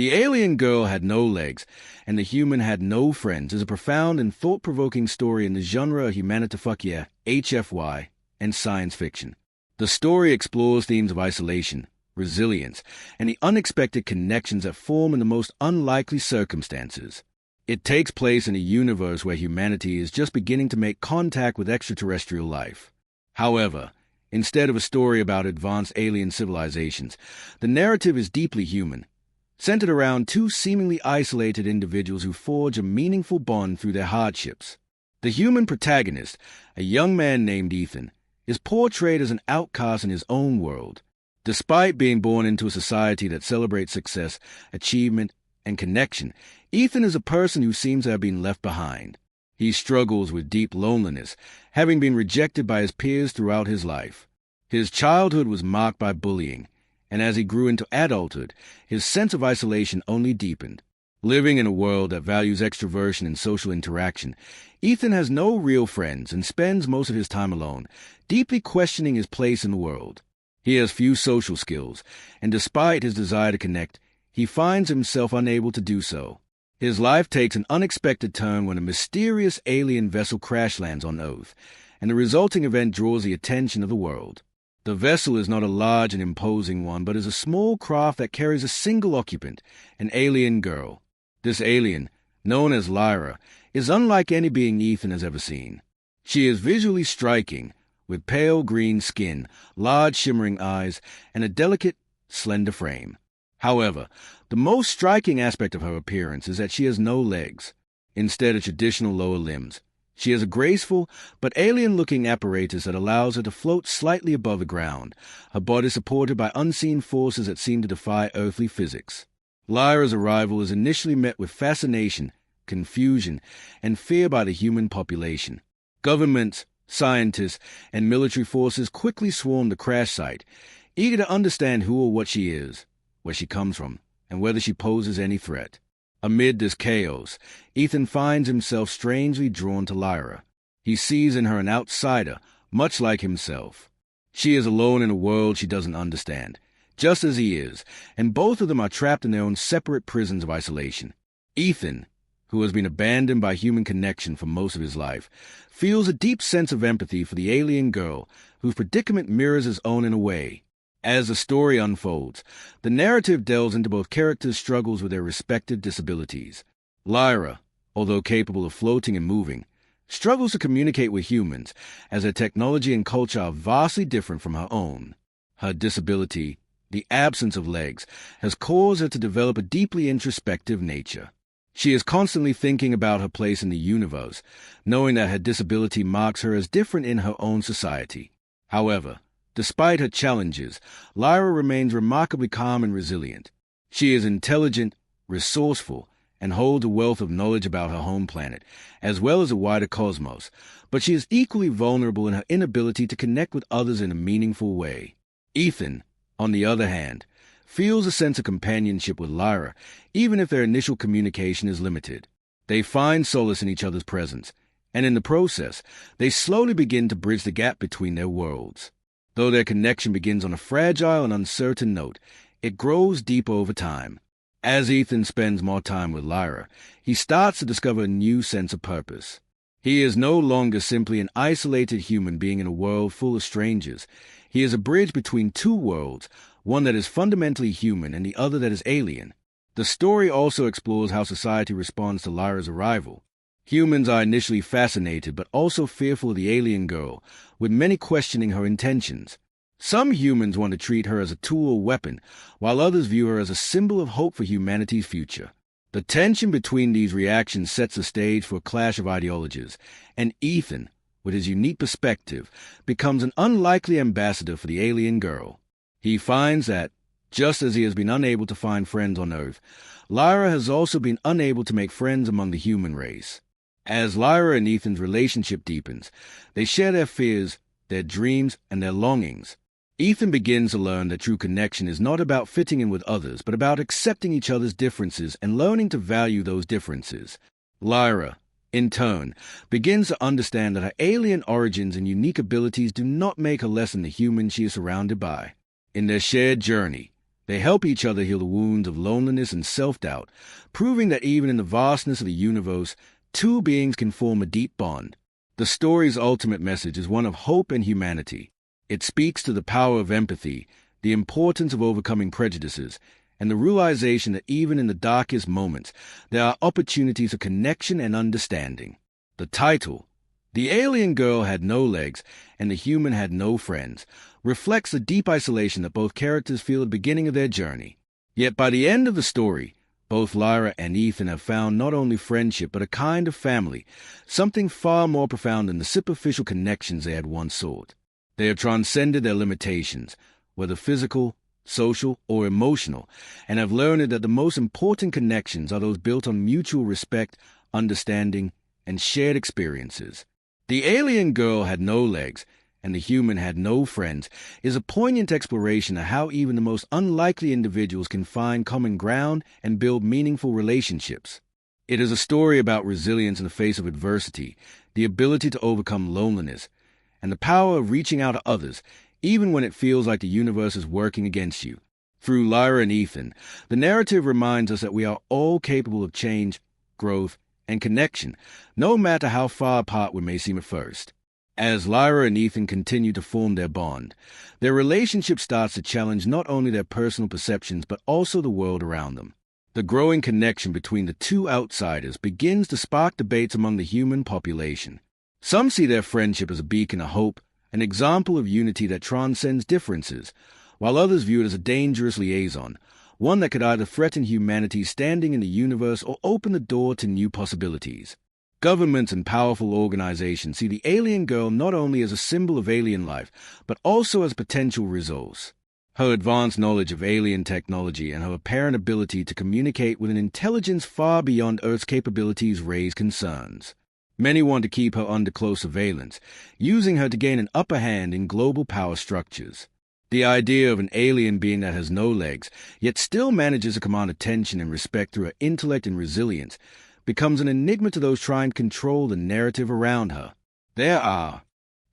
The alien girl had no legs, and the human had no friends is a profound and thought-provoking story in the genre of humanity, HFY, and science fiction. The story explores themes of isolation, resilience, and the unexpected connections that form in the most unlikely circumstances. It takes place in a universe where humanity is just beginning to make contact with extraterrestrial life. However, instead of a story about advanced alien civilizations, the narrative is deeply human, centered around two seemingly isolated individuals who forge a meaningful bond through their hardships. The human protagonist, a young man named Ethan, is portrayed as an outcast in his own world. Despite being born into a society that celebrates success, achievement, and connection, Ethan is a person who seems to have been left behind. He struggles with deep loneliness, having been rejected by his peers throughout his life. His childhood was marked by bullying, and as he grew into adulthood, his sense of isolation only deepened. Living in a world that values extroversion and social interaction, Ethan has no real friends and spends most of his time alone, deeply questioning his place in the world. He has few social skills, and despite his desire to connect, he finds himself unable to do so. His life takes an unexpected turn when a mysterious alien vessel crash lands on Earth, and the resulting event draws the attention of the world. The vessel is not a large and imposing one, but is a small craft that carries a single occupant, an alien girl. This alien, known as Lyra, is unlike any being Ethan has ever seen. She is visually striking, with pale green skin, large shimmering eyes, and a delicate, slender frame. However, the most striking aspect of her appearance is that she has no legs, instead of traditional lower limbs. She has a graceful but alien-looking apparatus that allows her to float slightly above the ground, her body supported by unseen forces that seem to defy earthly physics. Lyra's arrival is initially met with fascination, confusion, and fear by the human population. Governments, scientists, and military forces quickly swarm the crash site, eager to understand who or what she is, where she comes from, and whether she poses any threat. Amid this chaos, Ethan finds himself strangely drawn to Lyra. He sees in her an outsider, much like himself. She is alone in a world she doesn't understand, just as he is, and both of them are trapped in their own separate prisons of isolation. Ethan, who has been abandoned by human connection for most of his life, feels a deep sense of empathy for the alien girl, whose predicament mirrors his own in a way. As the story unfolds, the narrative delves into both characters' struggles with their respective disabilities. Lyra, although capable of floating and moving, struggles to communicate with humans, as their technology and culture are vastly different from her own. Her disability, the absence of legs, has caused her to develop a deeply introspective nature. She is constantly thinking about her place in the universe, knowing that her disability marks her as different in her own society. However, despite her challenges, Lyra remains remarkably calm and resilient. She is intelligent, resourceful, and holds a wealth of knowledge about her home planet, as well as the wider cosmos, but she is equally vulnerable in her inability to connect with others in a meaningful way. Ethan, on the other hand, feels a sense of companionship with Lyra, even if their initial communication is limited. They find solace in each other's presence, and in the process, they slowly begin to bridge the gap between their worlds. Though their connection begins on a fragile and uncertain note, it grows deeper over time. As Ethan spends more time with Lyra, he starts to discover a new sense of purpose. He is no longer simply an isolated human being in a world full of strangers. He is a bridge between two worlds, one that is fundamentally human and the other that is alien. The story also explores how society responds to Lyra's arrival. Humans are initially fascinated but also fearful of the alien girl, with many questioning her intentions. Some humans want to treat her as a tool or weapon, while others view her as a symbol of hope for humanity's future. The tension between these reactions sets the stage for a clash of ideologies, and Ethan, with his unique perspective, becomes an unlikely ambassador for the alien girl. He finds that, just as he has been unable to find friends on Earth, Lyra has also been unable to make friends among the human race. As Lyra and Ethan's relationship deepens, they share their fears, their dreams, and their longings. Ethan begins to learn that true connection is not about fitting in with others, but about accepting each other's differences and learning to value those differences. Lyra, in turn, begins to understand that her alien origins and unique abilities do not make her less than the human she is surrounded by. In their shared journey, They help each other heal the wounds of loneliness and self-doubt, proving that even in the vastness of the universe, two beings can form a deep bond. The story's ultimate message is one of hope and humanity. It speaks to the power of empathy, the importance of overcoming prejudices, and the realization that even in the darkest moments, there are opportunities of connection and understanding. The title, "The Alien Girl Had No Legs and the Human Had No Friends," reflects the deep isolation that both characters feel at the beginning of their journey. Yet by the end of the story, both Lyra and Ethan have found not only friendship but a kind of family, something far more profound than the superficial connections they had once sought. They have transcended their limitations, whether physical, social, or emotional, and have learned that the most important connections are those built on mutual respect, understanding, and shared experiences. The Alien Girl Had No Legs and the Human Had No Friends is a poignant exploration of how even the most unlikely individuals can find common ground and build meaningful relationships. It is a story about resilience in the face of adversity, the ability to overcome loneliness, and the power of reaching out to others, even when it feels like the universe is working against you. Through Lyra and Ethan, the narrative reminds us that we are all capable of change, growth, and connection, no matter how far apart we may seem at first. As Lyra and Ethan continue to form their bond, their relationship starts to challenge not only their personal perceptions but also the world around them. The growing connection between the two outsiders begins to spark debates among the human population. Some see their friendship as a beacon of hope, an example of unity that transcends differences, while others view it as a dangerous liaison, one that could either threaten humanity's standing in the universe or open the door to new possibilities. Governments and powerful organizations see the alien girl not only as a symbol of alien life, but also as a potential resource. Her advanced knowledge of alien technology and her apparent ability to communicate with an intelligence far beyond Earth's capabilities raise concerns. Many want to keep her under close surveillance, using her to gain an upper hand in global power structures. The idea of an alien being that has no legs, yet still manages to command attention and respect through her intellect and resilience, becomes an enigma to those trying to control the narrative around her. There are.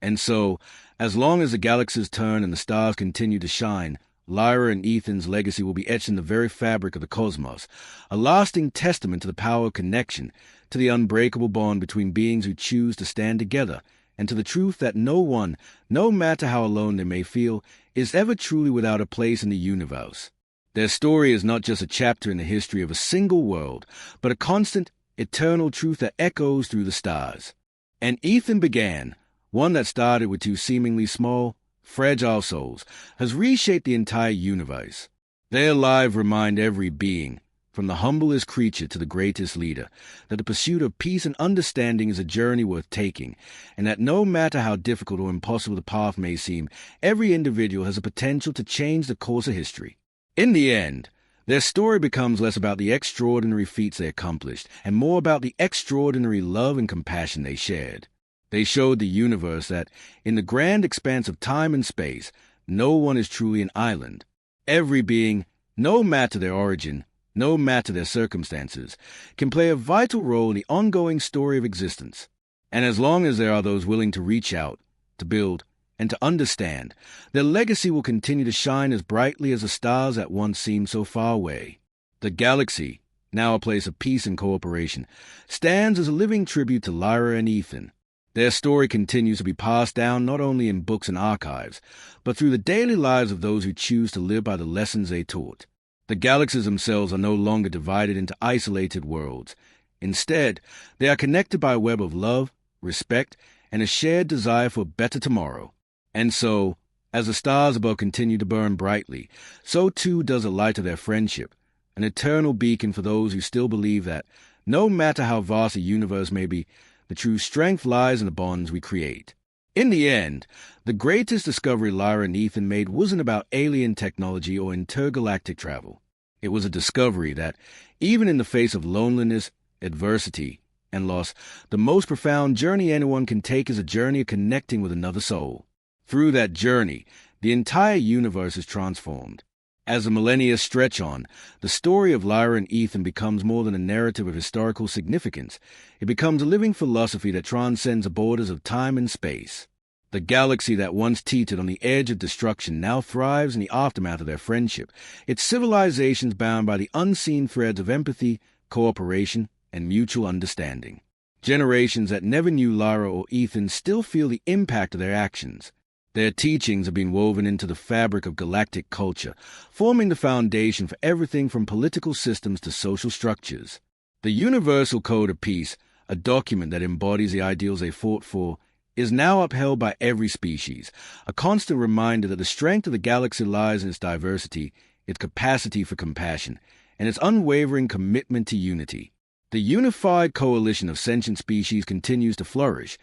And so, as long as the galaxies turn and the stars continue to shine, Lyra and Ethan's legacy will be etched in the very fabric of the cosmos, a lasting testament to the power of connection, to the unbreakable bond between beings who choose to stand together, and to the truth that no one, no matter how alone they may feel, is ever truly without a place in the universe. Their story is not just a chapter in the history of a single world, but a constant, eternal truth that echoes through the stars. And Ethan began, one that started with two seemingly small, fragile souls, has reshaped the entire universe. Their lives remind every being, from the humblest creature to the greatest leader, that the pursuit of peace and understanding is a journey worth taking, and that no matter how difficult or impossible the path may seem, every individual has the potential to change the course of history. In the end, their story becomes less about the extraordinary feats they accomplished, and more about the extraordinary love and compassion they shared. They showed the universe that, in the grand expanse of time and space, no one is truly an island. Every being, no matter their origin, no matter their circumstances, can play a vital role in the ongoing story of existence. And as long as there are those willing to reach out, to build, and to understand, their legacy will continue to shine as brightly as the stars that once seemed so far away. The galaxy, now a place of peace and cooperation, stands as a living tribute to Lyra and Ethan. Their story continues to be passed down not only in books and archives, but through the daily lives of those who choose to live by the lessons they taught. The galaxies themselves are no longer divided into isolated worlds. Instead, they are connected by a web of love, respect, and a shared desire for a better tomorrow. And so, as the stars above continue to burn brightly, so too does the light of their friendship, an eternal beacon for those who still believe that, no matter how vast the universe may be, the true strength lies in the bonds we create. In the end, the greatest discovery Lyra and Ethan made wasn't about alien technology or intergalactic travel. It was a discovery that, even in the face of loneliness, adversity, and loss, the most profound journey anyone can take is a journey of connecting with another soul. Through that journey, the entire universe is transformed. As the millennia stretch on, the story of Lyra and Ethan becomes more than a narrative of historical significance. It becomes a living philosophy that transcends the borders of time and space. The galaxy that once teetered on the edge of destruction now thrives in the aftermath of their friendship, its civilizations bound by the unseen threads of empathy, cooperation, and mutual understanding. Generations that never knew Lyra or Ethan still feel the impact of their actions. Their teachings have been woven into the fabric of galactic culture, forming the foundation for everything from political systems to social structures. The Universal Code of Peace, a document that embodies the ideals they fought for, is now upheld by every species, a constant reminder that the strength of the galaxy lies in its diversity, its capacity for compassion, and its unwavering commitment to unity. The unified coalition of sentient species continues to flourish,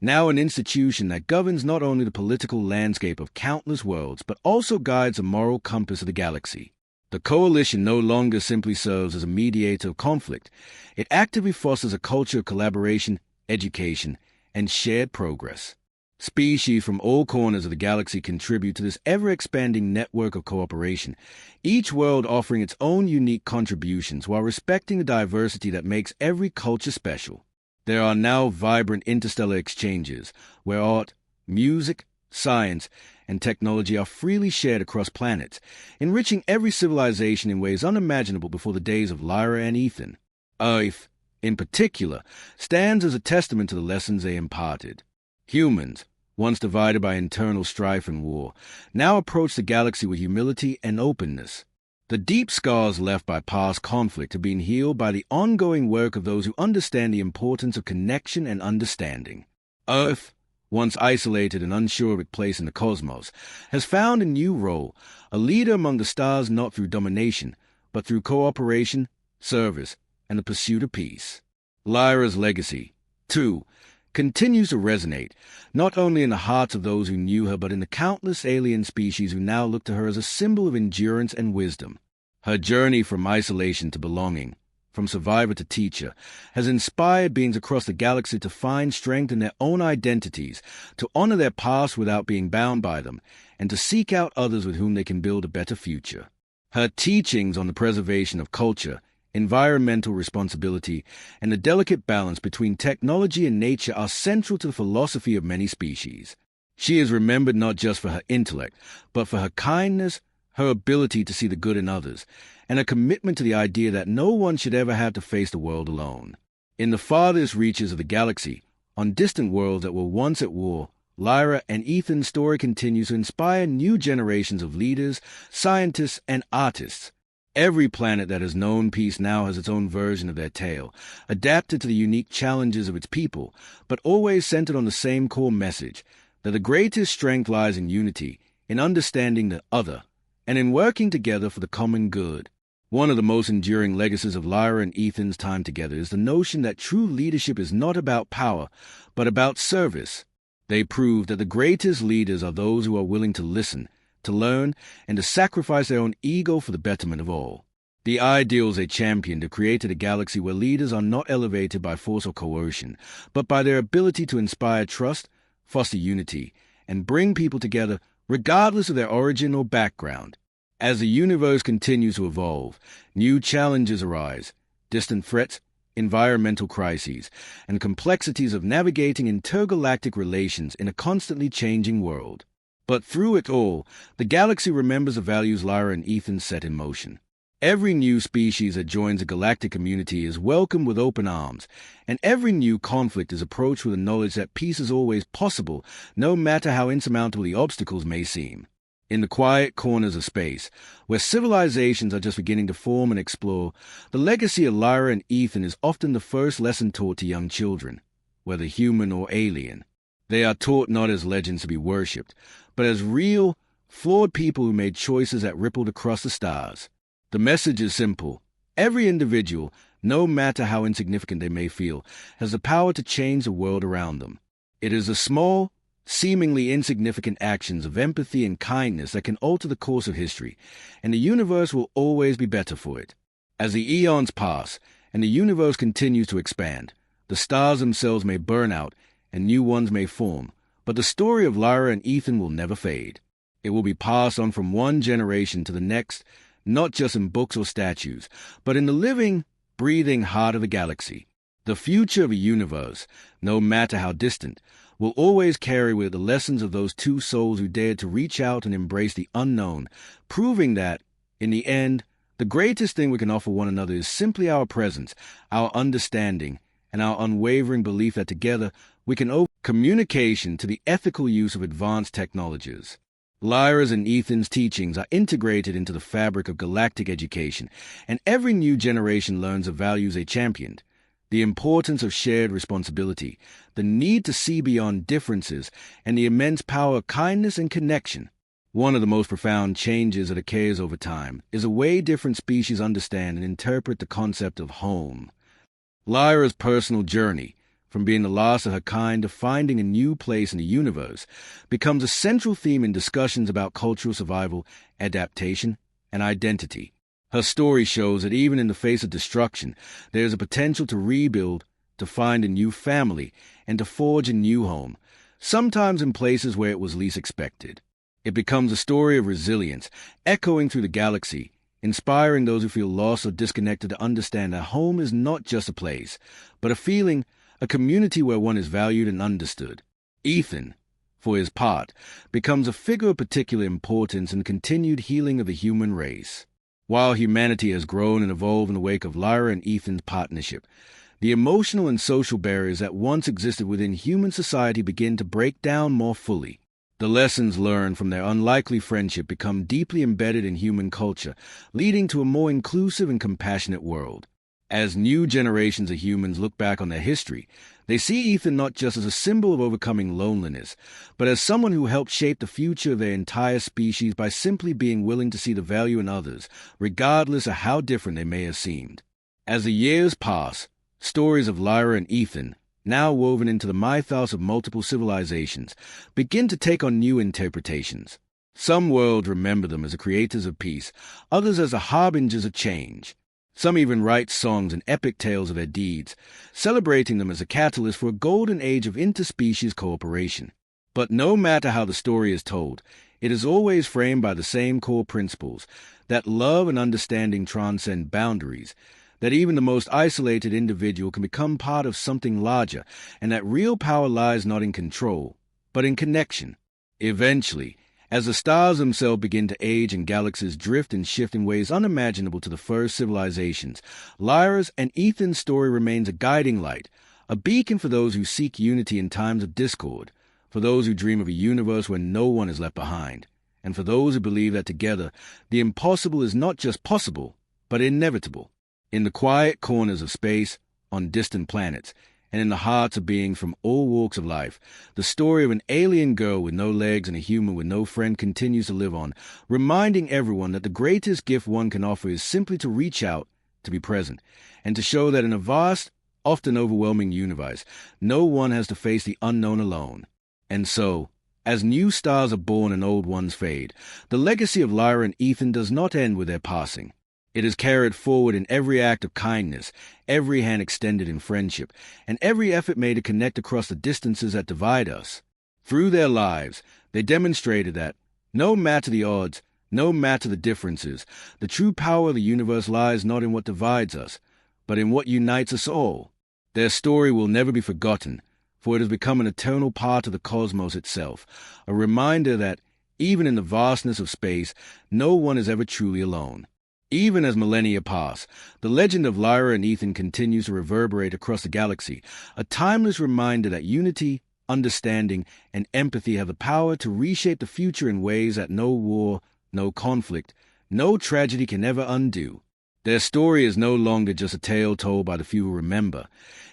now an institution that governs not only the political landscape of countless worlds, but also guides the moral compass of the galaxy. The coalition no longer simply serves as a mediator of conflict. It actively fosters a culture of collaboration, education, and shared progress. Species from all corners of the galaxy contribute to this ever-expanding network of cooperation, each world offering its own unique contributions while respecting the diversity that makes every culture special. There are now vibrant interstellar exchanges, where art, music, science, and technology are freely shared across planets, enriching every civilization in ways unimaginable before the days of Lyra and Ethan. Earth, in particular, stands as a testament to the lessons they imparted. Humans, once divided by internal strife and war, now approach the galaxy with humility and openness. The deep scars left by past conflict have been healed by the ongoing work of those who understand the importance of connection and understanding. Earth, once isolated and unsure of its place in the cosmos, has found a new role, a leader among the stars not through domination, but through cooperation, service, and the pursuit of peace. Lyra's legacy, too, continues to resonate, not only in the hearts of those who knew her, but in the countless alien species who now look to her as a symbol of endurance and wisdom. Her journey from isolation to belonging, from survivor to teacher, has inspired beings across the galaxy to find strength in their own identities, to honor their past without being bound by them, and to seek out others with whom they can build a better future. Her teachings on the preservation of culture, environmental responsibility, and the delicate balance between technology and nature are central to the philosophy of many species. She is remembered not just for her intellect, but for her kindness, her ability to see the good in others, and a commitment to the idea that no one should ever have to face the world alone. In the farthest reaches of the galaxy, on distant worlds that were once at war, Lyra and Ethan's story continues to inspire new generations of leaders, scientists, and artists. Every planet that has known peace now has its own version of their tale, adapted to the unique challenges of its people, but always centered on the same core message, that the greatest strength lies in unity, in understanding the other, and in working together for the common good. One of the most enduring legacies of Lyra and Ethan's time together is the notion that true leadership is not about power, but about service. They prove that the greatest leaders are those who are willing to listen, to learn, and to sacrifice their own ego for the betterment of all. The ideals they championed have created a galaxy where leaders are not elevated by force or coercion, but by their ability to inspire trust, foster unity, and bring people together regardless of their origin or background. As the universe continues to evolve, new challenges arise, distant threats, environmental crises, and complexities of navigating intergalactic relations in a constantly changing world. But through it all, the galaxy remembers the values Lyra and Ethan set in motion. Every new species that joins a galactic community is welcomed with open arms, and every new conflict is approached with the knowledge that peace is always possible, no matter how insurmountable the obstacles may seem. In the quiet corners of space, where civilizations are just beginning to form and explore, the legacy of Lyra and Ethan is often the first lesson taught to young children, whether human or alien. They are taught not as legends to be worshipped, but as real, flawed people who made choices that rippled across the stars. The message is simple. Every individual, no matter how insignificant they may feel, has the power to change the world around them. It is the small, seemingly insignificant actions of empathy and kindness that can alter the course of history, and the universe will always be better for it. As the eons pass, and the universe continues to expand, the stars themselves may burn out, and new ones may form, but the story of Lyra and Ethan will never fade. It will be passed on from one generation to the next, not just in books or statues, but in the living, breathing heart of the galaxy. The future of a universe, no matter how distant, will always carry with it the lessons of those two souls who dared to reach out and embrace the unknown, proving that, in the end, the greatest thing we can offer one another is simply our presence, our understanding, and our unwavering belief that together we can open communication to the ethical use of advanced technologies. Lyra's and Ethan's teachings are integrated into the fabric of galactic education, and every new generation learns the values they championed: the importance of shared responsibility, the need to see beyond differences, and the immense power of kindness and connection. One of the most profound changes that occurs over time is the way different species understand and interpret the concept of home. Lyra's personal journey, from being the last of her kind to finding a new place in the universe, becomes a central theme in discussions about cultural survival, adaptation, and identity. Her story shows that even in the face of destruction, there is a potential to rebuild, to find a new family, and to forge a new home, sometimes in places where it was least expected. It becomes a story of resilience, echoing through the galaxy, inspiring those who feel lost or disconnected to understand that home is not just a place, but a feeling, a community where one is valued and understood. Ethan, for his part, becomes a figure of particular importance in the continued healing of the human race. While humanity has grown and evolved in the wake of Lyra and Ethan's partnership, the emotional and social barriers that once existed within human society begin to break down more fully. The lessons learned from their unlikely friendship become deeply embedded in human culture, leading to a more inclusive and compassionate world. As new generations of humans look back on their history, they see Ethan not just as a symbol of overcoming loneliness, but as someone who helped shape the future of their entire species by simply being willing to see the value in others, regardless of how different they may have seemed. As the years pass, stories of Lyra and Ethan, now woven into the mythos of multiple civilizations, begin to take on new interpretations. Some worlds remember them as the creators of peace, others as the harbingers of change. Some even write songs and epic tales of their deeds, celebrating them as a catalyst for a golden age of interspecies cooperation. But no matter how the story is told, it is always framed by the same core principles, that love and understanding transcend boundaries, that even the most isolated individual can become part of something larger, and that real power lies not in control, but in connection. Eventually, as the stars themselves begin to age and galaxies drift and shift in ways unimaginable to the first civilizations, Lyra's and Ethan's story remains a guiding light, a beacon for those who seek unity in times of discord, for those who dream of a universe where no one is left behind, and for those who believe that together the impossible is not just possible, but inevitable. In the quiet corners of space, on distant planets, and in the hearts of beings from all walks of life, the story of an alien girl with no legs and a human with no friend continues to live on, reminding everyone that the greatest gift one can offer is simply to reach out, to be present, and to show that in a vast, often overwhelming universe, no one has to face the unknown alone. And so, as new stars are born and old ones fade, the legacy of Lyra and Ethan does not end with their passing. It is carried forward in every act of kindness, every hand extended in friendship, and every effort made to connect across the distances that divide us. Through their lives, they demonstrated that, no matter the odds, no matter the differences, the true power of the universe lies not in what divides us, but in what unites us all. Their story will never be forgotten, for it has become an eternal part of the cosmos itself, a reminder that, even in the vastness of space, no one is ever truly alone. Even as millennia pass, the legend of Lyra and Ethan continues to reverberate across the galaxy, a timeless reminder that unity, understanding, and empathy have the power to reshape the future in ways that no war, no conflict, no tragedy can ever undo. Their story is no longer just a tale told by the few who remember.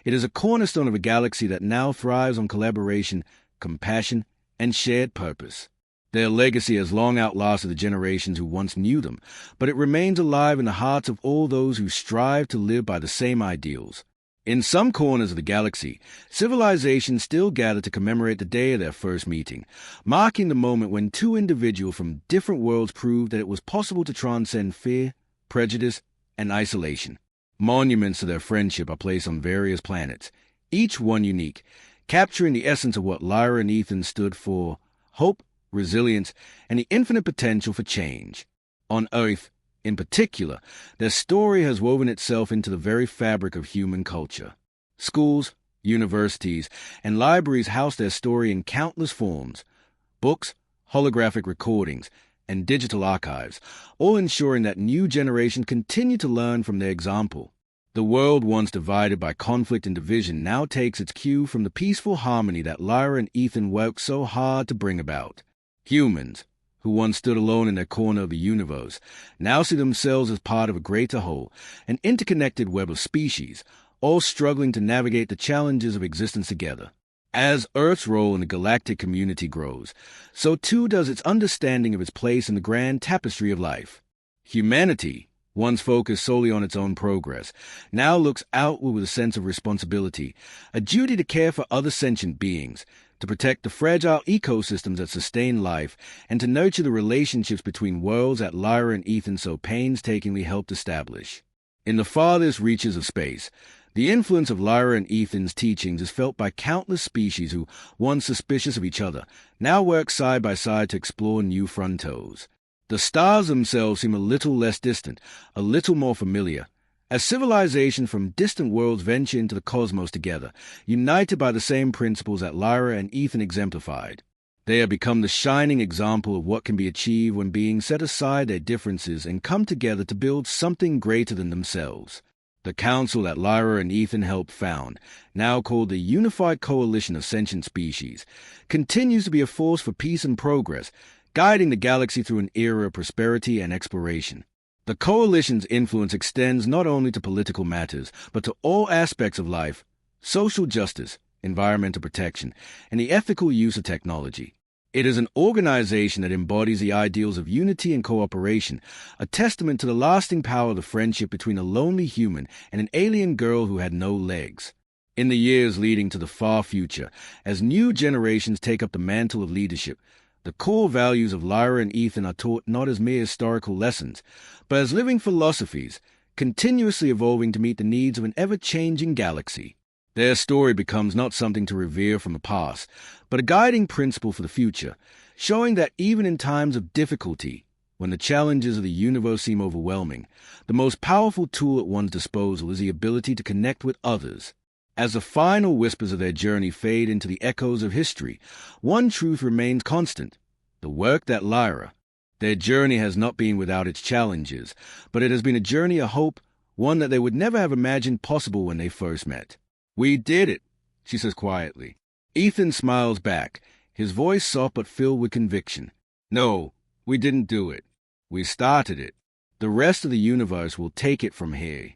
It is a cornerstone of a galaxy that now thrives on collaboration, compassion, and shared purpose. Their legacy has long outlasted the generations who once knew them, but it remains alive in the hearts of all those who strive to live by the same ideals. In some corners of the galaxy, civilizations still gather to commemorate the day of their first meeting, marking the moment when two individuals from different worlds proved that it was possible to transcend fear, prejudice, and isolation. Monuments to their friendship are placed on various planets, each one unique, capturing the essence of what Lyra and Ethan stood for: hope, resilience, and the infinite potential for change. On Earth, in particular, their story has woven itself into the very fabric of human culture. Schools, universities, and libraries house their story in countless forms: books, holographic recordings, and digital archives, all ensuring that new generations continue to learn from their example. The world once divided by conflict and division now takes its cue from the peaceful harmony that Lyra and Ethan worked so hard to bring about. Humans, who once stood alone in their corner of the universe, now see themselves as part of a greater whole, an interconnected web of species, all struggling to navigate the challenges of existence together. As Earth's role in the galactic community grows, so too does its understanding of its place in the grand tapestry of life. Humanity, once focused solely on its own progress, now looks outward with a sense of responsibility, a duty to care for other sentient beings, to protect the fragile ecosystems that sustain life, and to nurture the relationships between worlds that Lyra and Ethan so painstakingly helped establish. In the farthest reaches of space, the influence of Lyra and Ethan's teachings is felt by countless species who, once suspicious of each other, now work side by side to explore new frontiers. The stars themselves seem a little less distant, a little more familiar, as civilizations from distant worlds venture into the cosmos together, united by the same principles that Lyra and Ethan exemplified. They have become the shining example of what can be achieved when beings set aside their differences and come together to build something greater than themselves. The council that Lyra and Ethan helped found, now called the Unified Coalition of Sentient Species, continues to be a force for peace and progress, guiding the galaxy through an era of prosperity and exploration. The Coalition's influence extends not only to political matters, but to all aspects of life: social justice, environmental protection, and the ethical use of technology. It is an organization that embodies the ideals of unity and cooperation, a testament to the lasting power of the friendship between a lonely human and an alien girl who had no legs. In the years leading to the far future, as new generations take up the mantle of leadership, the core values of Lyra and Ethan are taught not as mere historical lessons, but as living philosophies, continuously evolving to meet the needs of an ever-changing galaxy. Their story becomes not something to revere from the past, but a guiding principle for the future, showing that even in times of difficulty, when the challenges of the universe seem overwhelming, the most powerful tool at one's disposal is the ability to connect with others. As the final whispers of their journey fade into the echoes of history, one truth remains constant: the work that Lyra. Their journey has not been without its challenges, but it has been a journey of hope, one that they would never have imagined possible when they first met. "We did it," she says quietly. Ethan smiles back, his voice soft but filled with conviction. "No, we didn't do it. We started it. The rest of the universe will take it from here."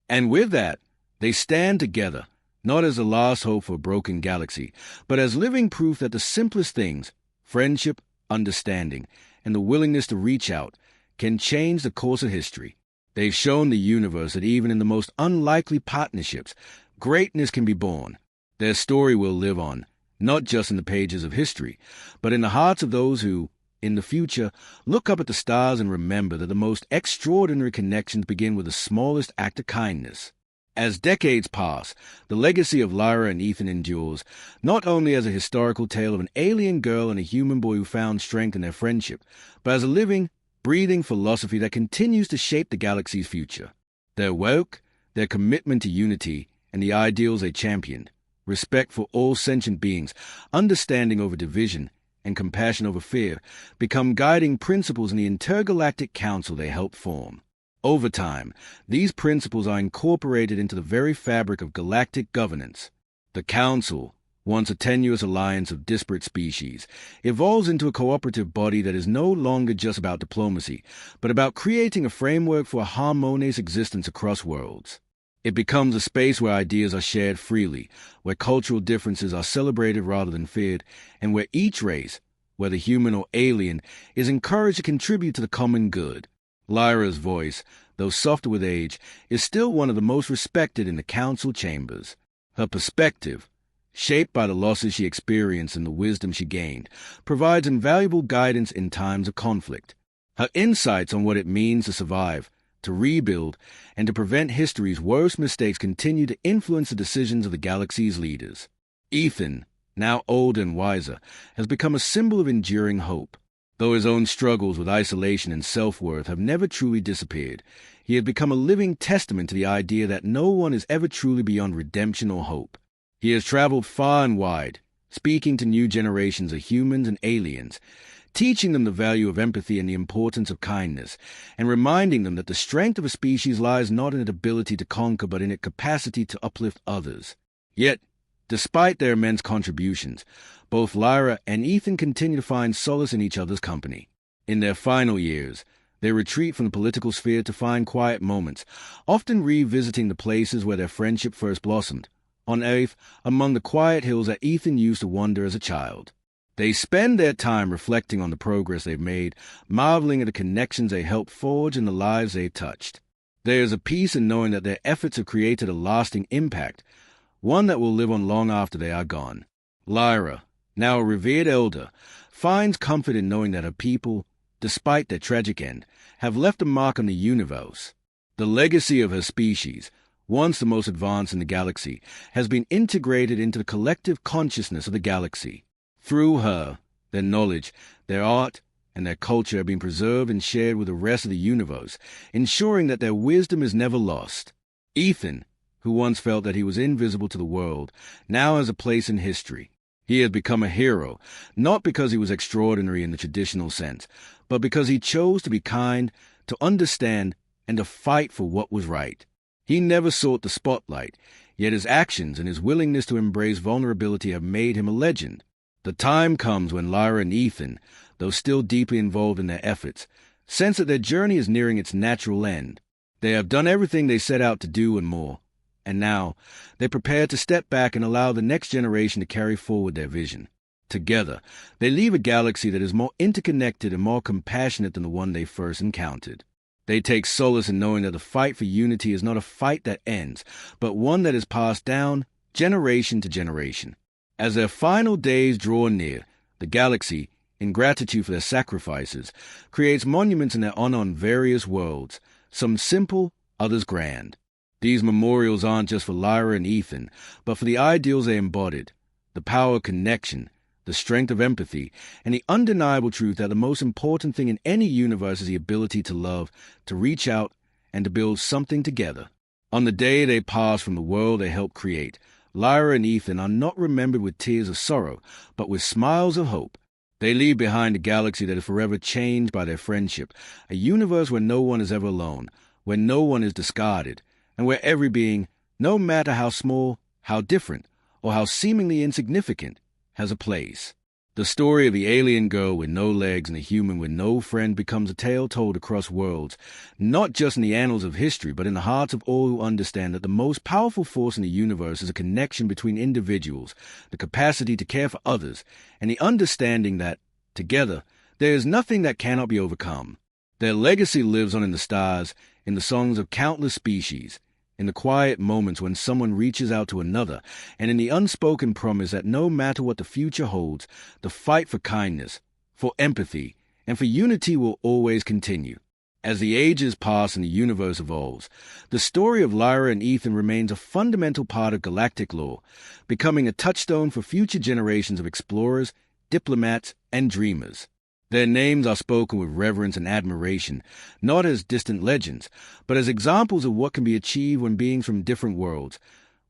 And with that, they stand together, not as the last hope for a broken galaxy, but as living proof that the simplest things, friendship, understanding, and the willingness to reach out, can change the course of history. They've shown the universe that even in the most unlikely partnerships, greatness can be born. Their story will live on, not just in the pages of history, but in the hearts of those who, in the future, look up at the stars and remember that the most extraordinary connections begin with the smallest act of kindness. As decades pass, the legacy of Lyra and Ethan endures, not only as a historical tale of an alien girl and a human boy who found strength in their friendship, but as a living, breathing philosophy that continues to shape the galaxy's future. Their work, their commitment to unity, and the ideals they championed, respect for all sentient beings, understanding over division, and compassion over fear, become guiding principles in the intergalactic council they helped form. Over time, these principles are incorporated into the very fabric of galactic governance. The Council, once a tenuous alliance of disparate species, evolves into a cooperative body that is no longer just about diplomacy, but about creating a framework for a harmonious existence across worlds. It becomes a space where ideas are shared freely, where cultural differences are celebrated rather than feared, and where each race, whether human or alien, is encouraged to contribute to the common good. Lyra's voice, though softer with age, is still one of the most respected in the council chambers. Her perspective, shaped by the losses she experienced and the wisdom she gained, provides invaluable guidance in times of conflict. Her insights on what it means to survive, to rebuild, and to prevent history's worst mistakes continue to influence the decisions of the galaxy's leaders. Ethan, now older and wiser, has become a symbol of enduring hope. Though his own struggles with isolation and self-worth have never truly disappeared, he has become a living testament to the idea that no one is ever truly beyond redemption or hope. He has traveled far and wide, speaking to new generations of humans and aliens, teaching them the value of empathy and the importance of kindness, and reminding them that the strength of a species lies not in its ability to conquer but in its capacity to uplift others. Yet, despite their immense contributions, both Lyra and Ethan continue to find solace in each other's company. In their final years, they retreat from the political sphere to find quiet moments, often revisiting the places where their friendship first blossomed, on Earth, among the quiet hills that Ethan used to wander as a child. They spend their time reflecting on the progress they've made, marveling at the connections they helped forge and the lives they've touched. There is a peace in knowing that their efforts have created a lasting impact, one that will live on long after they are gone. Lyra, now a revered elder, finds comfort in knowing that her people, despite their tragic end, have left a mark on the universe. The legacy of her species, once the most advanced in the galaxy, has been integrated into the collective consciousness of the galaxy. Through her, their knowledge, their art, and their culture have been preserved and shared with the rest of the universe, ensuring that their wisdom is never lost. Ethan, who once felt that he was invisible to the world, now has a place in history. He has become a hero, not because he was extraordinary in the traditional sense, but because he chose to be kind, to understand, and to fight for what was right. He never sought the spotlight, yet his actions and his willingness to embrace vulnerability have made him a legend. The time comes when Lyra and Ethan, though still deeply involved in their efforts, sense that their journey is nearing its natural end. They have done everything they set out to do and more, and now they prepare to step back and allow the next generation to carry forward their vision. Together, they leave a galaxy that is more interconnected and more compassionate than the one they first encountered. They take solace in knowing that the fight for unity is not a fight that ends, but one that is passed down generation to generation. As their final days draw near, the galaxy, in gratitude for their sacrifices, creates monuments in their honor on various worlds, some simple, others grand. These memorials aren't just for Lyra and Ethan, but for the ideals they embodied, the power of connection, the strength of empathy, and the undeniable truth that the most important thing in any universe is the ability to love, to reach out, and to build something together. On the day they pass from the world they helped create, Lyra and Ethan are not remembered with tears of sorrow, but with smiles of hope. They leave behind a galaxy that is forever changed by their friendship, a universe where no one is ever alone, where no one is discarded, and where every being, no matter how small, how different, or how seemingly insignificant, has a place. The story of the alien girl with no legs and the human with no friend becomes a tale told across worlds, not just in the annals of history, but in the hearts of all who understand that the most powerful force in the universe is a connection between individuals, the capacity to care for others, and the understanding that, together, there is nothing that cannot be overcome. Their legacy lives on in the stars, in the songs of countless species, in the quiet moments when someone reaches out to another, and in the unspoken promise that no matter what the future holds, the fight for kindness, for empathy, and for unity will always continue. As the ages pass and the universe evolves, the story of Lyra and Ethan remains a fundamental part of galactic lore, becoming a touchstone for future generations of explorers, diplomats, and dreamers. Their names are spoken with reverence and admiration, not as distant legends, but as examples of what can be achieved when beings from different worlds,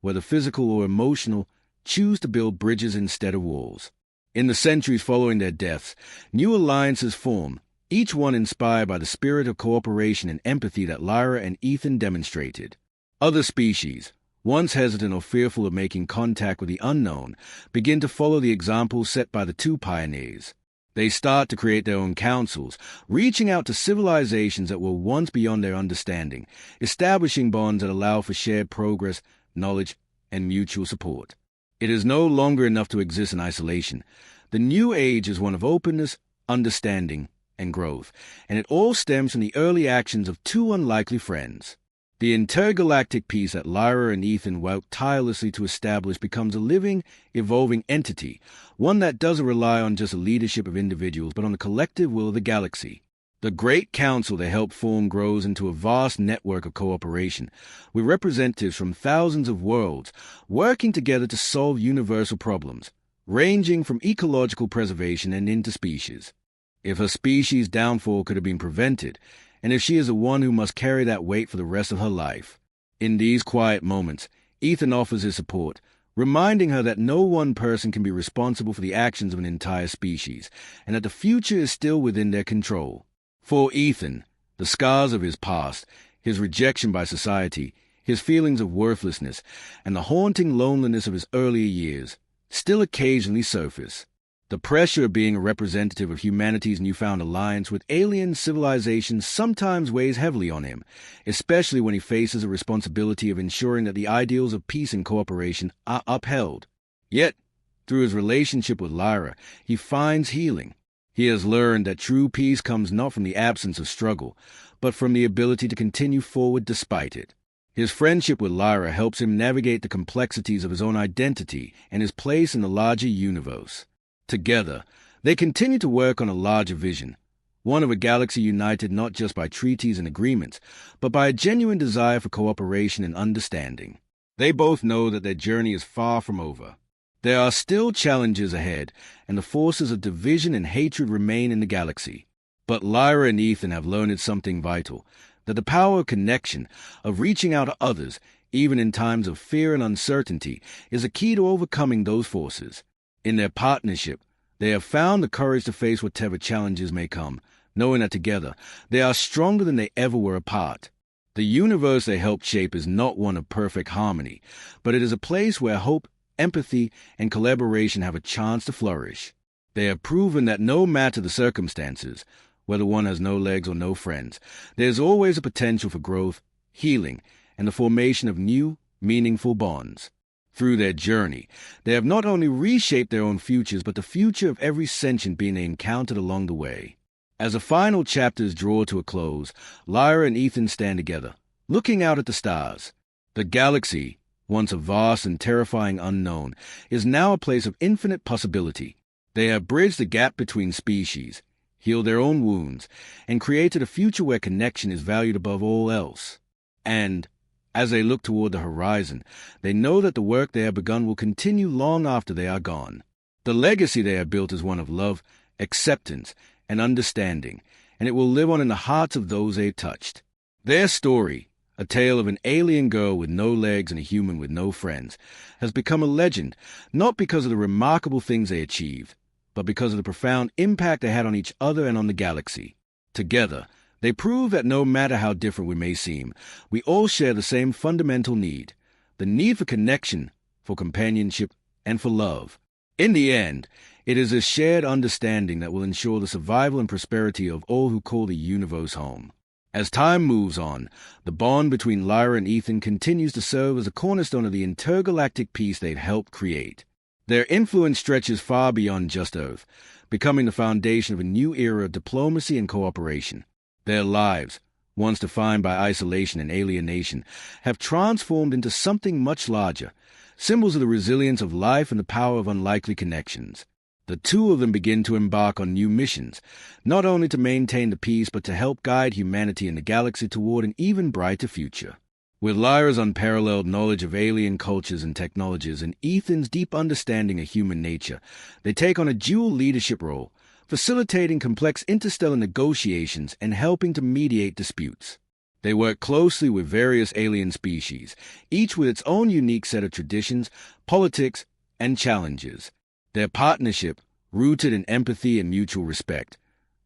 whether physical or emotional, choose to build bridges instead of walls. In the centuries following their deaths, new alliances form, each one inspired by the spirit of cooperation and empathy that Lyra and Ethan demonstrated. Other species, once hesitant or fearful of making contact with the unknown, begin to follow the examples set by the two pioneers. They start to create their own councils, reaching out to civilizations that were once beyond their understanding, establishing bonds that allow for shared progress, knowledge, and mutual support. It is no longer enough to exist in isolation. The new age is one of openness, understanding, and growth, and it all stems from the early actions of two unlikely friends. The intergalactic peace that Lyra and Ethan worked tirelessly to establish becomes a living, evolving entity, one that doesn't rely on just the leadership of individuals, but on the collective will of the galaxy. The great council they helped form grows into a vast network of cooperation, with representatives from thousands of worlds working together to solve universal problems, ranging from ecological preservation and interspecies. if her species' downfall could have been prevented, and if she is the one who must carry that weight for the rest of her life. In these quiet moments, Ethan offers his support, reminding her that no one person can be responsible for the actions of an entire species, and that the future is still within their control. For Ethan, the scars of his past, his rejection by society, his feelings of worthlessness, and the haunting loneliness of his earlier years still occasionally surface. The pressure of being a representative of humanity's newfound alliance with alien civilizations sometimes weighs heavily on him, especially when he faces the responsibility of ensuring that the ideals of peace and cooperation are upheld. Yet, through his relationship with Lyra, he finds healing. He has learned that true peace comes not from the absence of struggle, but from the ability to continue forward despite it. His friendship with Lyra helps him navigate the complexities of his own identity and his place in the larger universe. Together, they continue to work on a larger vision, one of a galaxy united not just by treaties and agreements, but by a genuine desire for cooperation and understanding. They both know that their journey is far from over. There are still challenges ahead, and the forces of division and hatred remain in the galaxy. But Lyra and Ethan have learned something vital, that the power of connection, of reaching out to others, even in times of fear and uncertainty, is a key to overcoming those forces. In their partnership, they have found the courage to face whatever challenges may come, knowing that together they are stronger than they ever were apart. The universe they helped shape is not one of perfect harmony, but it is a place where hope, empathy, and collaboration have a chance to flourish. They have proven that no matter the circumstances, whether one has no legs or no friends, there is always a potential for growth, healing, and the formation of new, meaningful bonds. Through their journey, they have not only reshaped their own futures, but the future of every sentient being they encountered along the way. As the final chapters draw to a close, Lyra and Ethan stand together, looking out at the stars. The galaxy, once a vast and terrifying unknown, is now a place of infinite possibility. They have bridged the gap between species, healed their own wounds, and created a future where connection is valued above all else. And, as they look toward the horizon, they know that the work they have begun will continue long after they are gone. The legacy they have built is one of love, acceptance, and understanding, and it will live on in the hearts of those they have touched. Their story, a tale of an alien girl with no legs and a human with no friends, has become a legend, not because of the remarkable things they achieved, but because of the profound impact they had on each other and on the galaxy. Together, they prove that no matter how different we may seem, we all share the same fundamental need, the need for connection, for companionship, and for love. In the end, it is a shared understanding that will ensure the survival and prosperity of all who call the universe home. As time moves on, the bond between Lyra and Ethan continues to serve as a cornerstone of the intergalactic peace they've helped create. Their influence stretches far beyond just Earth, becoming the foundation of a new era of diplomacy and cooperation. Their lives, once defined by isolation and alienation, have transformed into something much larger, symbols of the resilience of life and the power of unlikely connections. The two of them begin to embark on new missions, not only to maintain the peace but to help guide humanity and the galaxy toward an even brighter future. With Lyra's unparalleled knowledge of alien cultures and technologies and Ethan's deep understanding of human nature, they take on a dual leadership role, facilitating complex interstellar negotiations and helping to mediate disputes. They work closely with various alien species, each with its own unique set of traditions, politics, and challenges. Their partnership, rooted in empathy and mutual respect,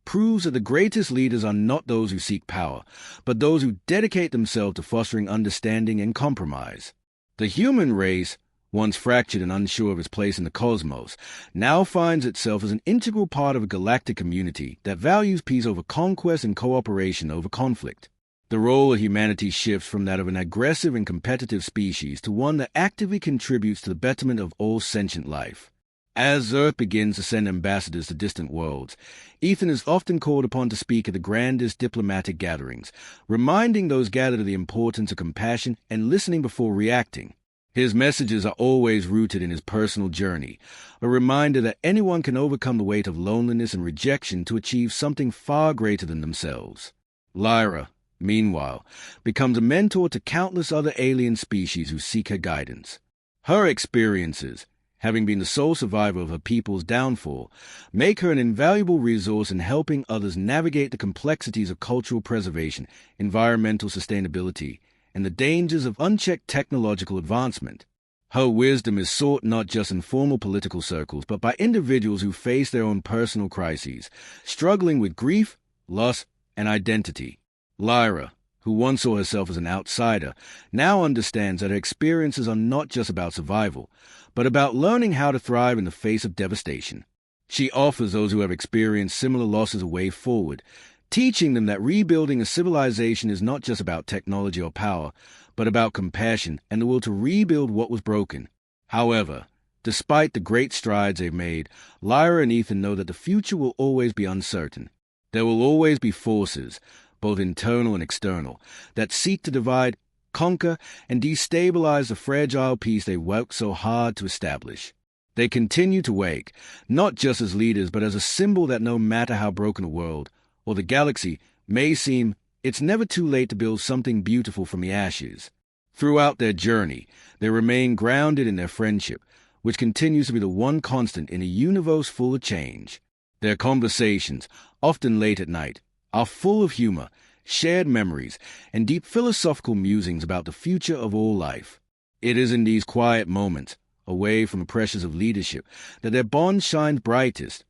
proves that the greatest leaders are not those who seek power, but those who dedicate themselves to fostering understanding and compromise. The human race, once fractured and unsure of its place in the cosmos, now finds itself as an integral part of a galactic community that values peace over conquest and cooperation over conflict. The role of humanity shifts from that of an aggressive and competitive species to one that actively contributes to the betterment of all sentient life. As Earth begins to send ambassadors to distant worlds, Ethan is often called upon to speak at the grandest diplomatic gatherings, reminding those gathered of the importance of compassion and listening before reacting. His messages are always rooted in his personal journey, a reminder that anyone can overcome the weight of loneliness and rejection to achieve something far greater than themselves. Lyra, meanwhile, becomes a mentor to countless other alien species who seek her guidance. Her experiences, having been the sole survivor of her people's downfall, make her an invaluable resource in helping others navigate the complexities of cultural preservation, environmental sustainability, and the dangers of unchecked technological advancement. Her wisdom is sought not just in formal political circles, but by individuals who face their own personal crises, struggling with grief, loss, and identity. Lyra, who once saw herself as an outsider, now understands that her experiences are not just about survival, but about learning how to thrive in the face of devastation. She offers those who have experienced similar losses a way forward, teaching them that rebuilding a civilization is not just about technology or power, but about compassion and the will to rebuild what was broken. However, despite the great strides they've made, Lyra and Ethan know that the future will always be uncertain. There will always be forces, both internal and external, that seek to divide, conquer, and destabilize the fragile peace they worked so hard to establish. They continue to wake, not just as leaders, but as a symbol that no matter how broken a world, or the galaxy, may seem, it's never too late to build something beautiful from the ashes. Throughout their journey, they remain grounded in their friendship, which continues to be the one constant in a universe full of change. Their conversations, often late at night, are full of humor, shared memories, and deep philosophical musings about the future of all life. It is in these quiet moments, away from the pressures of leadership, that their bond shines brightest.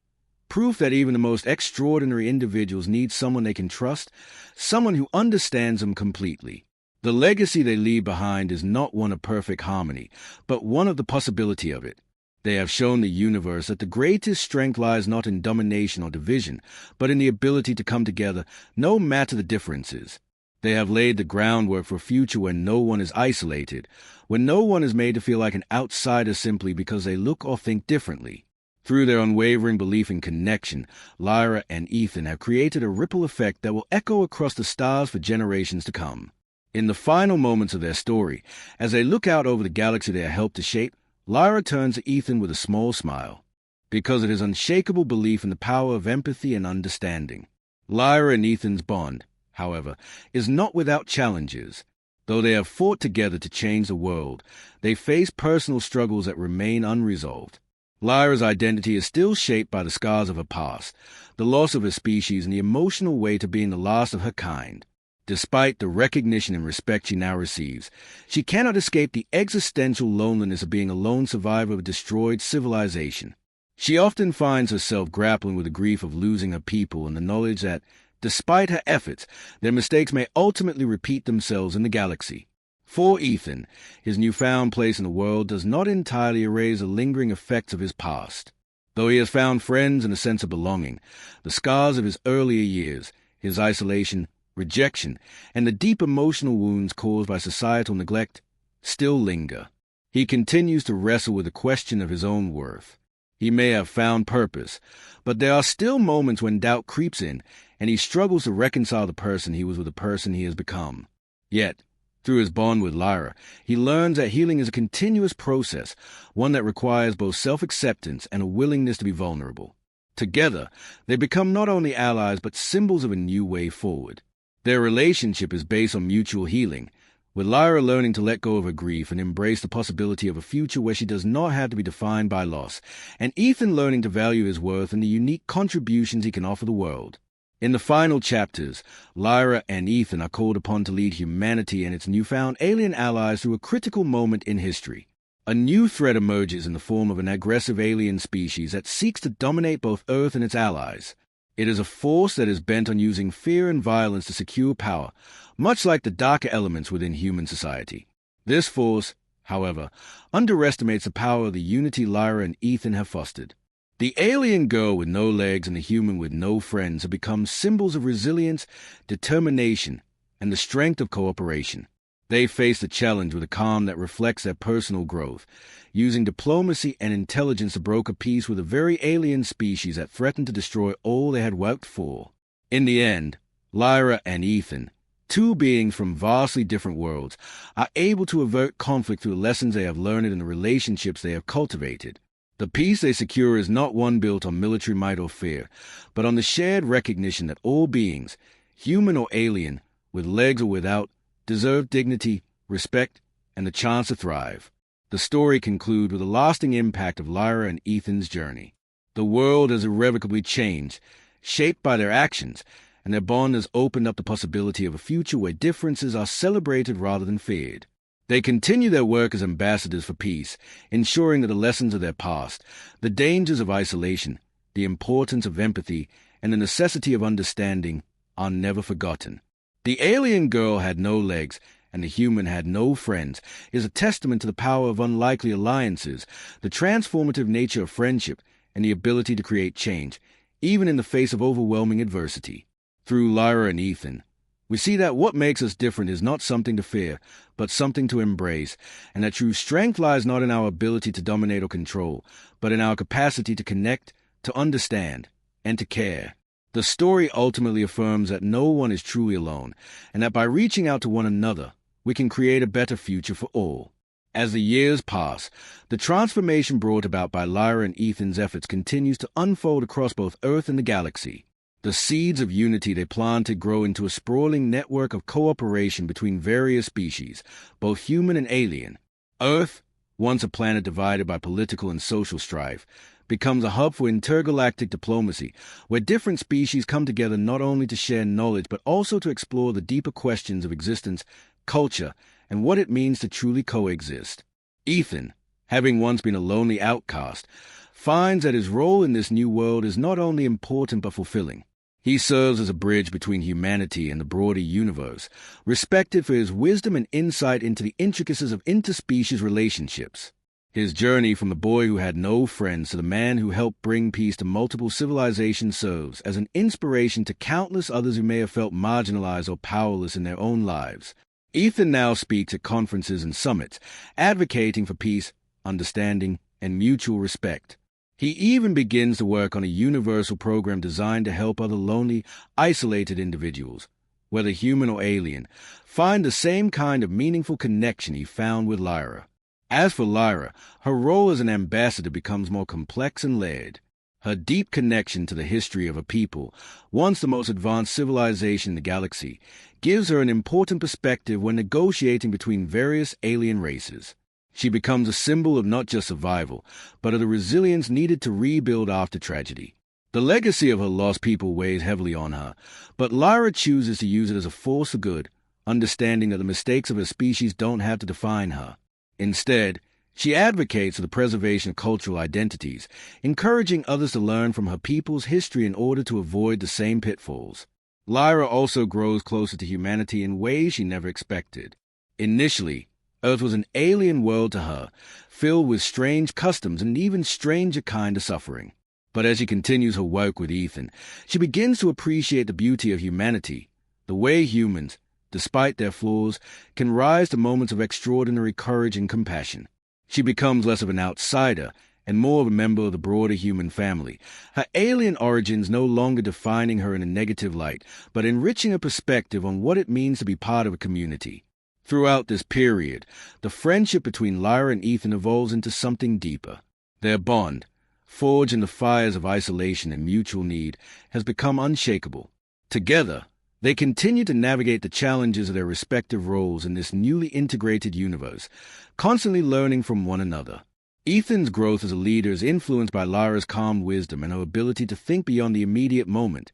Proof that even the most extraordinary individuals need someone they can trust, someone who understands them completely. The legacy they leave behind is not one of perfect harmony, but one of the possibility of it. They have shown the universe that the greatest strength lies not in domination or division, but in the ability to come together, no matter the differences. They have laid the groundwork for a future where no one is isolated, when no one is made to feel like an outsider simply because they look or think differently. Through their unwavering belief in connection, Lyra and Ethan have created a ripple effect that will echo across the stars for generations to come. In the final moments of their story, as they look out over the galaxy they have helped to shape, Lyra turns to Ethan with a small smile, because of his unshakable belief in the power of empathy and understanding. Lyra and Ethan's bond, however, is not without challenges. Though they have fought together to change the world, they face personal struggles that remain unresolved. Lyra's identity is still shaped by the scars of her past, the loss of her species, and the emotional weight of being the last of her kind. Despite the recognition and respect she now receives, she cannot escape the existential loneliness of being a lone survivor of a destroyed civilization. She often finds herself grappling with the grief of losing her people and the knowledge that, despite her efforts, their mistakes may ultimately repeat themselves in the galaxy. For Ethan, his newfound place in the world does not entirely erase the lingering effects of his past. Though he has found friends and a sense of belonging, the scars of his earlier years, his isolation, rejection, and the deep emotional wounds caused by societal neglect still linger. He continues to wrestle with the question of his own worth. He may have found purpose, but there are still moments when doubt creeps in, and he struggles to reconcile the person he was with the person he has become. Yet, through his bond with Lyra, he learns that healing is a continuous process, one that requires both self-acceptance and a willingness to be vulnerable. Together, they become not only allies but symbols of a new way forward. Their relationship is based on mutual healing, with Lyra learning to let go of her grief and embrace the possibility of a future where she does not have to be defined by loss, and Ethan learning to value his worth and the unique contributions he can offer the world. In the final chapters, Lyra and Ethan are called upon to lead humanity and its newfound alien allies through a critical moment in history. A new threat emerges in the form of an aggressive alien species that seeks to dominate both Earth and its allies. It is a force that is bent on using fear and violence to secure power, much like the darker elements within human society. This force, however, underestimates the power of the unity Lyra and Ethan have fostered. The alien girl with no legs and the human with no friends have become symbols of resilience, determination, and the strength of cooperation. They face the challenge with a calm that reflects their personal growth, using diplomacy and intelligence to broker peace with a very alien species that threatened to destroy all they had worked for. In the end, Lyra and Ethan, two beings from vastly different worlds, are able to avert conflict through the lessons they have learned in the relationships they have cultivated. The peace they secure is not one built on military might or fear, but on the shared recognition that all beings, human or alien, with legs or without, deserve dignity, respect, and the chance to thrive. The story concludes with the lasting impact of Lyra and Ethan's journey. The world has irrevocably changed, shaped by their actions, and their bond has opened up the possibility of a future where differences are celebrated rather than feared. They continue their work as ambassadors for peace, ensuring that the lessons of their past, the dangers of isolation, the importance of empathy, and the necessity of understanding are never forgotten. The alien girl had no legs, and the human had no friends, is a testament to the power of unlikely alliances, the transformative nature of friendship, and the ability to create change, even in the face of overwhelming adversity. Through Lyra and Ethan, we see that what makes us different is not something to fear, but something to embrace, and that true strength lies not in our ability to dominate or control, but in our capacity to connect, to understand, and to care. The story ultimately affirms that no one is truly alone, and that by reaching out to one another, we can create a better future for all. As the years pass, the transformation brought about by Lyra and Ethan's efforts continues to unfold across both Earth and the galaxy. The seeds of unity they planted grow into a sprawling network of cooperation between various species, both human and alien. Earth, once a planet divided by political and social strife, becomes a hub for intergalactic diplomacy, where different species come together not only to share knowledge but also to explore the deeper questions of existence, culture, and what it means to truly coexist. Ethan, having once been a lonely outcast, finds that his role in this new world is not only important but fulfilling. He serves as a bridge between humanity and the broader universe, respected for his wisdom and insight into the intricacies of interspecies relationships. His journey from the boy who had no friends to the man who helped bring peace to multiple civilizations serves as an inspiration to countless others who may have felt marginalized or powerless in their own lives. Ethan now speaks at conferences and summits, advocating for peace, understanding, and mutual respect. He even begins to work on a universal program designed to help other lonely, isolated individuals, whether human or alien, find the same kind of meaningful connection he found with Lyra. As for Lyra, her role as an ambassador becomes more complex and layered. Her deep connection to the history of a people, once the most advanced civilization in the galaxy, gives her an important perspective when negotiating between various alien races. She becomes a symbol of not just survival, but of the resilience needed to rebuild after tragedy. The legacy of her lost people weighs heavily on her, but Lyra chooses to use it as a force for good, understanding that the mistakes of her species don't have to define her. Instead, she advocates for the preservation of cultural identities, encouraging others to learn from her people's history in order to avoid the same pitfalls. Lyra also grows closer to humanity in ways she never expected. Initially, Earth was an alien world to her, filled with strange customs and even stranger kind of suffering. But as she continues her work with Ethan, she begins to appreciate the beauty of humanity, the way humans, despite their flaws, can rise to moments of extraordinary courage and compassion. She becomes less of an outsider and more of a member of the broader human family, her alien origins no longer defining her in a negative light, but enriching her perspective on what it means to be part of a community. Throughout this period, the friendship between Lyra and Ethan evolves into something deeper. Their bond, forged in the fires of isolation and mutual need, has become unshakable. Together, they continue to navigate the challenges of their respective roles in this newly integrated universe, constantly learning from one another. Ethan's growth as a leader is influenced by Lyra's calm wisdom and her ability to think beyond the immediate moment,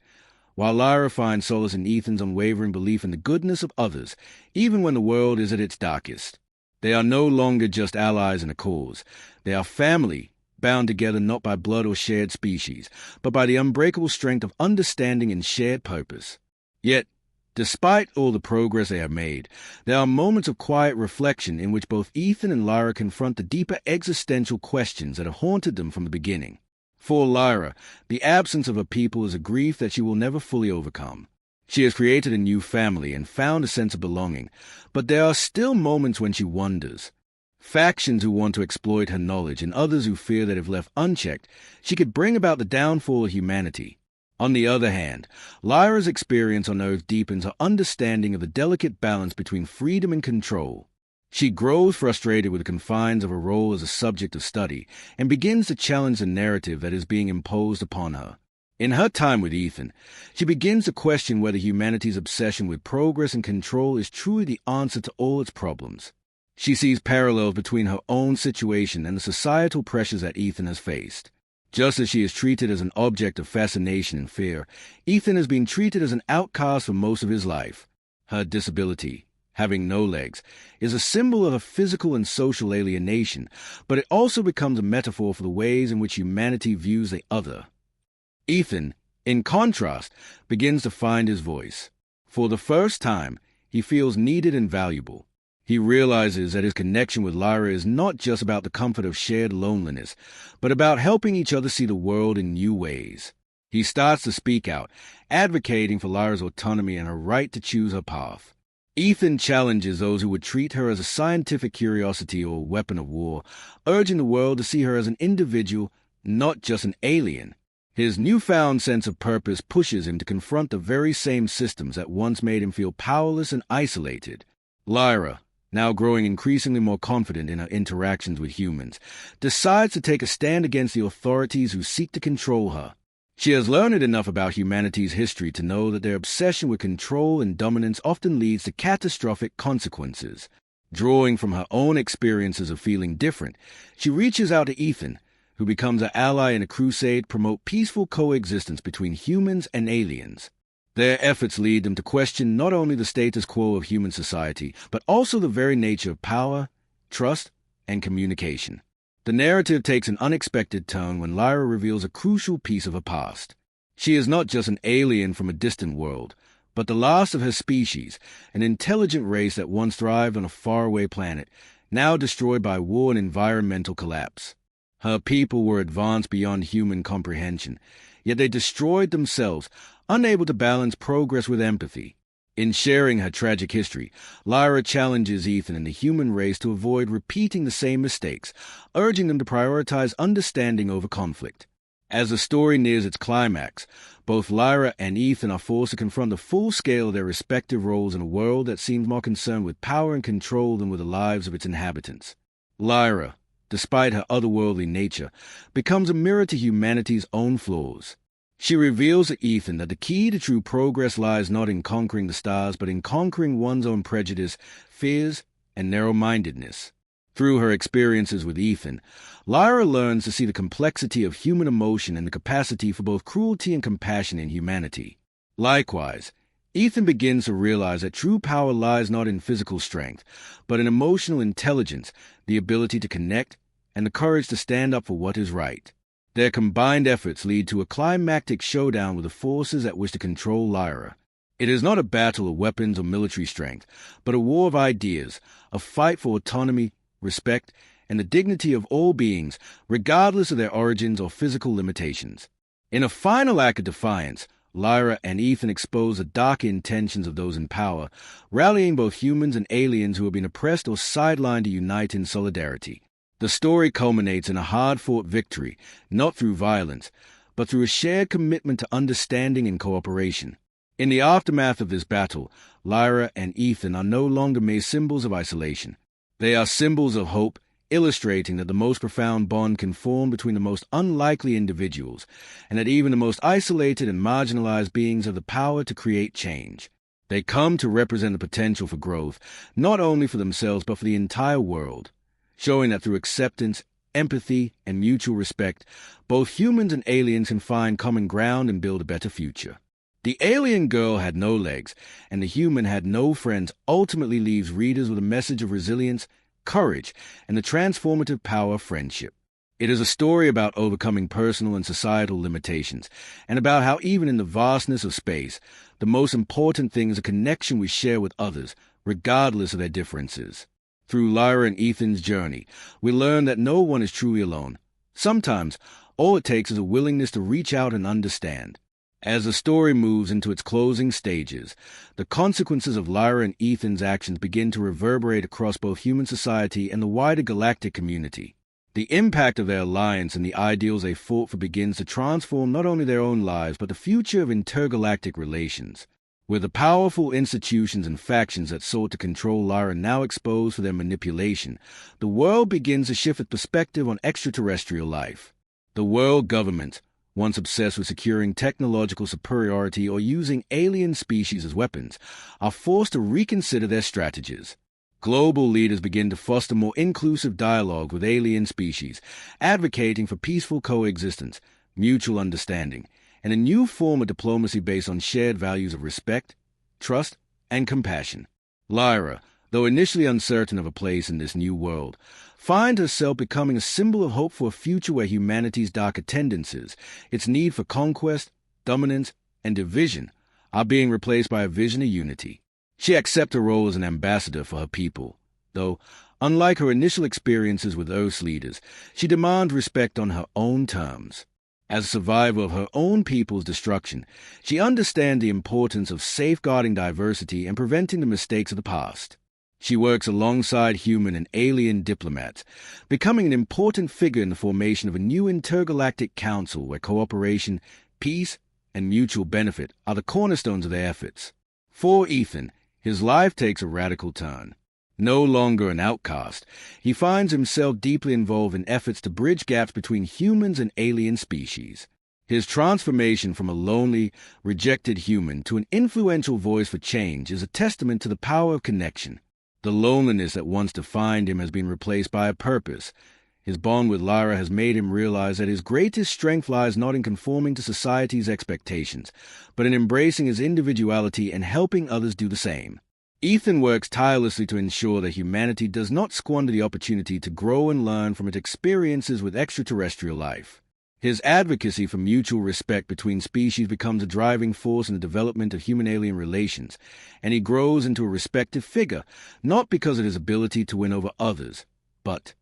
while Lyra finds solace in Ethan's unwavering belief in the goodness of others, even when the world is at its darkest. They are no longer just allies in a cause. They are family, bound together not by blood or shared species, but by the unbreakable strength of understanding and shared purpose. Yet, despite all the progress they have made, there are moments of quiet reflection in which both Ethan and Lyra confront the deeper existential questions that have haunted them from the beginning. For Lyra, the absence of her people is a grief that she will never fully overcome. She has created a new family and found a sense of belonging, but there are still moments when she wonders. Factions who want to exploit her knowledge and others who fear that if left unchecked, she could bring about the downfall of humanity. On the other hand, Lyra's experience on Earth deepens her understanding of the delicate balance between freedom and control. She grows frustrated with the confines of her role as a subject of study and begins to challenge the narrative that is being imposed upon her. In her time with Ethan, she begins to question whether humanity's obsession with progress and control is truly the answer to all its problems. She sees parallels between her own situation and the societal pressures that Ethan has faced. Just as she is treated as an object of fascination and fear, Ethan has been treated as an outcast for most of his life. Her disability, having no legs, is a symbol of a physical and social alienation, but it also becomes a metaphor for the ways in which humanity views the other. Ethan, in contrast, begins to find his voice. For the first time, he feels needed and valuable. He realizes that his connection with Lyra is not just about the comfort of shared loneliness, but about helping each other see the world in new ways. He starts to speak out, advocating for Lyra's autonomy and her right to choose her path. Ethan challenges those who would treat her as a scientific curiosity or weapon of war, urging the world to see her as an individual, not just an alien. His newfound sense of purpose pushes him to confront the very same systems that once made him feel powerless and isolated. Lyra, now growing increasingly more confident in her interactions with humans, decides to take a stand against the authorities who seek to control her. She has learned enough about humanity's history to know that their obsession with control and dominance often leads to catastrophic consequences. Drawing from her own experiences of feeling different, she reaches out to Ethan, who becomes an ally in a crusade to promote peaceful coexistence between humans and aliens. Their efforts lead them to question not only the status quo of human society, but also the very nature of power, trust, and communication. The narrative takes an unexpected turn when Lyra reveals a crucial piece of her past. She is not just an alien from a distant world, but the last of her species, an intelligent race that once thrived on a faraway planet, now destroyed by war and environmental collapse. Her people were advanced beyond human comprehension, yet they destroyed themselves, unable to balance progress with empathy. In sharing her tragic history, Lyra challenges Ethan and the human race to avoid repeating the same mistakes, urging them to prioritize understanding over conflict. As the story nears its climax, both Lyra and Ethan are forced to confront the full scale of their respective roles in a world that seems more concerned with power and control than with the lives of its inhabitants. Lyra, despite her otherworldly nature, becomes a mirror to humanity's own flaws. She reveals to Ethan that the key to true progress lies not in conquering the stars, but in conquering one's own prejudice, fears, and narrow-mindedness. Through her experiences with Ethan, Lyra learns to see the complexity of human emotion and the capacity for both cruelty and compassion in humanity. Likewise, Ethan begins to realize that true power lies not in physical strength, but in emotional intelligence, the ability to connect, and the courage to stand up for what is right. Their combined efforts lead to a climactic showdown with the forces that wish to control Lyra. It is not a battle of weapons or military strength, but a war of ideas, a fight for autonomy, respect, and the dignity of all beings, regardless of their origins or physical limitations. In a final act of defiance, Lyra and Ethan expose the dark intentions of those in power, rallying both humans and aliens who have been oppressed or sidelined to unite in solidarity. The story culminates in a hard-fought victory, not through violence, but through a shared commitment to understanding and cooperation. In the aftermath of this battle, Lyra and Ethan are no longer mere symbols of isolation. They are symbols of hope, illustrating that the most profound bond can form between the most unlikely individuals, and that even the most isolated and marginalized beings have the power to create change. They come to represent the potential for growth, not only for themselves but for the entire world, showing that through acceptance, empathy, and mutual respect, both humans and aliens can find common ground and build a better future. The alien girl had no legs, and the human had no friends ultimately leaves readers with a message of resilience, courage, and the transformative power of friendship. It is a story about overcoming personal and societal limitations, and about how even in the vastness of space, the most important thing is a connection we share with others, regardless of their differences. Through Lyra and Ethan's journey, we learn that no one is truly alone. Sometimes, all it takes is a willingness to reach out and understand. As the story moves into its closing stages, the consequences of Lyra and Ethan's actions begin to reverberate across both human society and the wider galactic community. The impact of their alliance and the ideals they fought for begins to transform not only their own lives, but the future of intergalactic relations. With the powerful institutions and factions that sought to control Lyra now exposed for their manipulation, the world begins to shift its perspective on extraterrestrial life. The world government, once obsessed with securing technological superiority or using alien species as weapons, are forced to reconsider their strategies. Global leaders begin to foster more inclusive dialogue with alien species, advocating for peaceful coexistence, mutual understanding, and a new form of diplomacy based on shared values of respect, trust, and compassion. Lyra, though initially uncertain of a place in this new world, finds herself becoming a symbol of hope for a future where humanity's darker tendencies, its need for conquest, dominance, and division, are being replaced by a vision of unity. She accepts her role as an ambassador for her people, though, unlike her initial experiences with Earth's leaders, she demands respect on her own terms. As a survivor of her own people's destruction, she understands the importance of safeguarding diversity and preventing the mistakes of the past. She works alongside human and alien diplomats, becoming an important figure in the formation of a new intergalactic council where cooperation, peace, and mutual benefit are the cornerstones of their efforts. For Ethan, his life takes a radical turn. No longer an outcast, he finds himself deeply involved in efforts to bridge gaps between humans and alien species. His transformation from a lonely, rejected human to an influential voice for change is a testament to the power of connection. The loneliness that once defined him has been replaced by a purpose. His bond with Lyra has made him realize that his greatest strength lies not in conforming to society's expectations, but in embracing his individuality and helping others do the same. Ethan works tirelessly to ensure that humanity does not squander the opportunity to grow and learn from its experiences with extraterrestrial life. His advocacy for mutual respect between species becomes a driving force in the development of human-alien relations, and he grows into a respected figure, not because of his ability to win over others, but